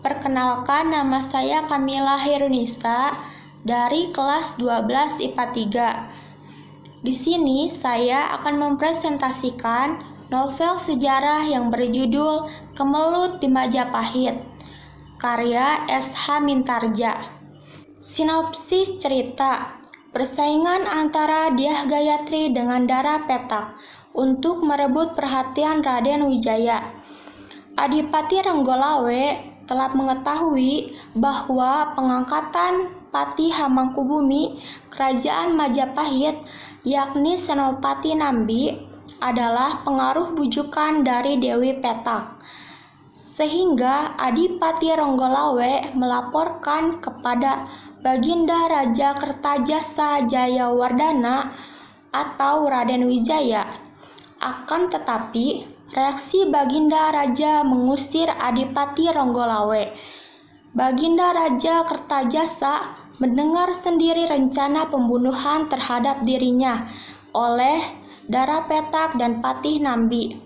Perkenalkan, nama saya Kamila Herunisa dari kelas 12 IPA 3. Di sini saya akan mempresentasikan novel sejarah yang berjudul Kemelut di Majapahit, karya S.H. Mintarja. Sinopsis cerita: persaingan antara Dyah Gayatri dengan Dara Petak untuk merebut perhatian Raden Wijaya. Adipati Renggolawe telah mengetahui bahwa pengangkatan Patih Hamangkubumi Kerajaan Majapahit, yakni Senopati Nambi, adalah pengaruh bujukan dari Dewi Petak. Sehingga Adipati Renggolawe melaporkan kepada Baginda Raja Kertajasa Jayawardana atau Raden Wijaya. Akan tetapi, reaksi Baginda Raja mengusir Adipati Renggolawe. Baginda Raja Kertajasa mendengar sendiri rencana pembunuhan terhadap dirinya oleh Dara Petak dan Patih Nambi.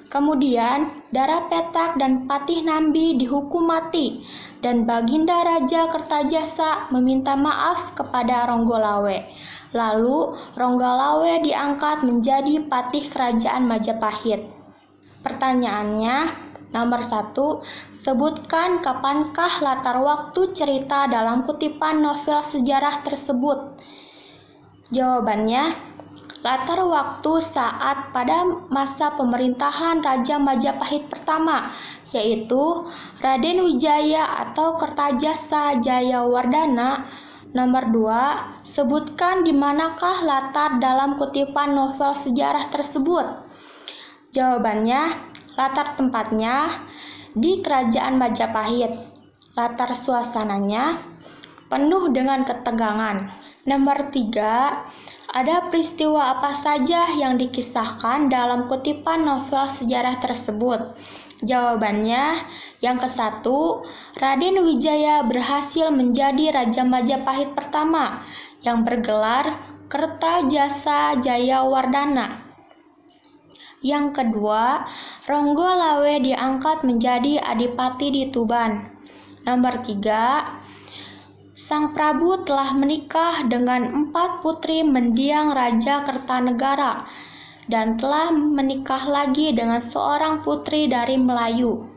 Kemudian, Dara Petak dan Patih Nambi dihukum mati, dan Baginda Raja Kertajasa meminta maaf kepada Renggolawe. Lalu, Renggolawe diangkat menjadi patih Kerajaan Majapahit. Pertanyaannya, nomor 1, sebutkan kapankah latar waktu cerita dalam kutipan novel sejarah tersebut. Jawabannya, latar waktu saat pada masa pemerintahan Raja Majapahit pertama, yaitu Raden Wijaya atau Kertajasa Jayawardana. Nomor 2, sebutkan di manakah latar dalam kutipan novel sejarah tersebut. Jawabannya, latar tempatnya di Kerajaan Majapahit. Latar suasananya penuh dengan ketegangan. Nomor 3, ada peristiwa apa saja yang dikisahkan dalam kutipan novel sejarah tersebut? Jawabannya, yang ke-1, Raden Wijaya berhasil menjadi Raja Majapahit pertama yang bergelar Kertajasa Jayawardana. Yang kedua, Renggolawe diangkat menjadi adipati di Tuban. Nomor 3, Sang Prabu telah menikah dengan 4 putri mendiang Raja Kertanegara dan telah menikah lagi dengan seorang putri dari Melayu.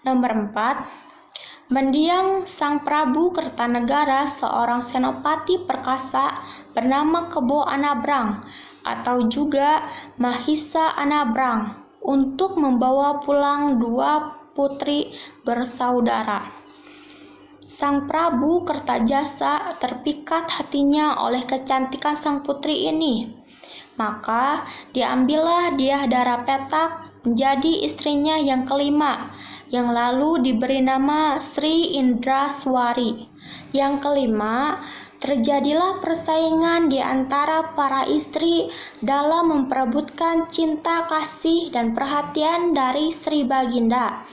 Nomor 4, mendiang Sang Prabu Kertanegara seorang senopati perkasa bernama Kebo Anabrang atau juga Mahisa Anabrang untuk membawa pulang 2 putri bersaudara. Sang Prabu Kertajasa terpikat hatinya oleh kecantikan sang putri ini. Maka diambillah Dyah Dara Petak menjadi istrinya yang kelima, yang lalu diberi nama Sri Indraswari. Yang kelima, terjadilah persaingan di antara para istri dalam memperebutkan cinta kasih dan perhatian dari Sri Baginda,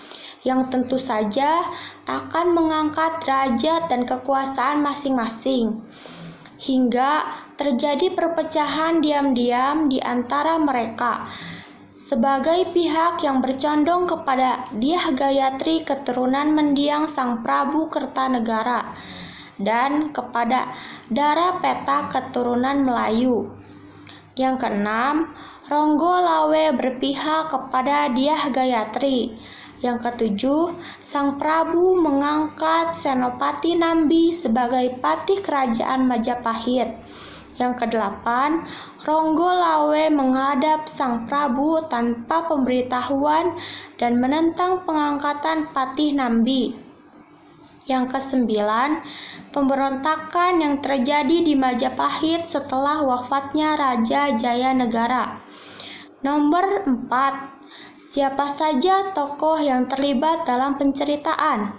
yang tentu saja akan mengangkat derajat dan kekuasaan masing-masing, hingga terjadi perpecahan diam-diam di antara mereka. Sebagai pihak yang bercondong kepada Dyah Gayatri keturunan mendiang Sang Prabu Kertanegara dan kepada Dara Petak keturunan Melayu. Yang keenam, Renggolawe berpihak kepada Dyah Gayatri. Yang ketujuh, Sang Prabu mengangkat Senopati Nambi sebagai patih Kerajaan Majapahit. Yang kedelapan, Renggolawe menghadap Sang Prabu tanpa pemberitahuan dan menentang pengangkatan Patih Nambi. Yang kesembilan, pemberontakan yang terjadi di Majapahit setelah wafatnya Raja Jayanegara. Nomor 4, siapa saja tokoh yang terlibat dalam penceritaan?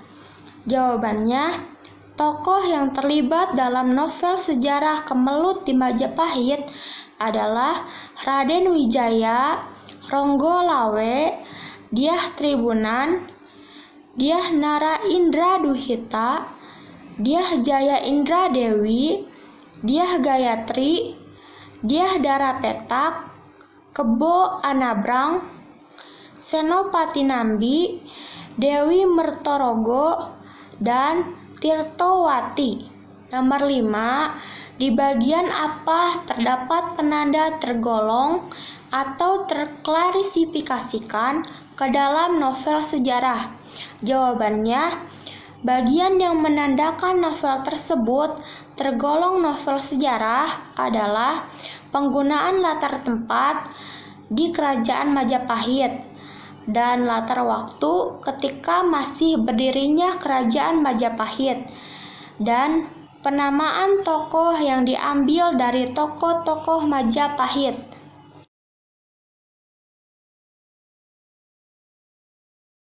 Jawabannya, tokoh yang terlibat dalam novel sejarah Kemelut di Majapahit adalah Raden Wijaya, Renggolawe, Dyah Tribunan, Dyah Nara Indra Duhita, Dyah Jaya Indra Dewi, Dyah Gayatri, Dyah Dara Petak, Kebo Anabrang, Senopati Nambi, Dewi Mertorogo, dan Tirtowati. Nomor 5, di bagian apa terdapat penanda tergolong atau terklarifikasikan ke dalam novel sejarah? Jawabannya, bagian yang menandakan novel tersebut tergolong novel sejarah adalah penggunaan latar tempat di Kerajaan Majapahit dan latar waktu ketika masih berdirinya Kerajaan Majapahit, dan penamaan tokoh yang diambil dari tokoh-tokoh Majapahit.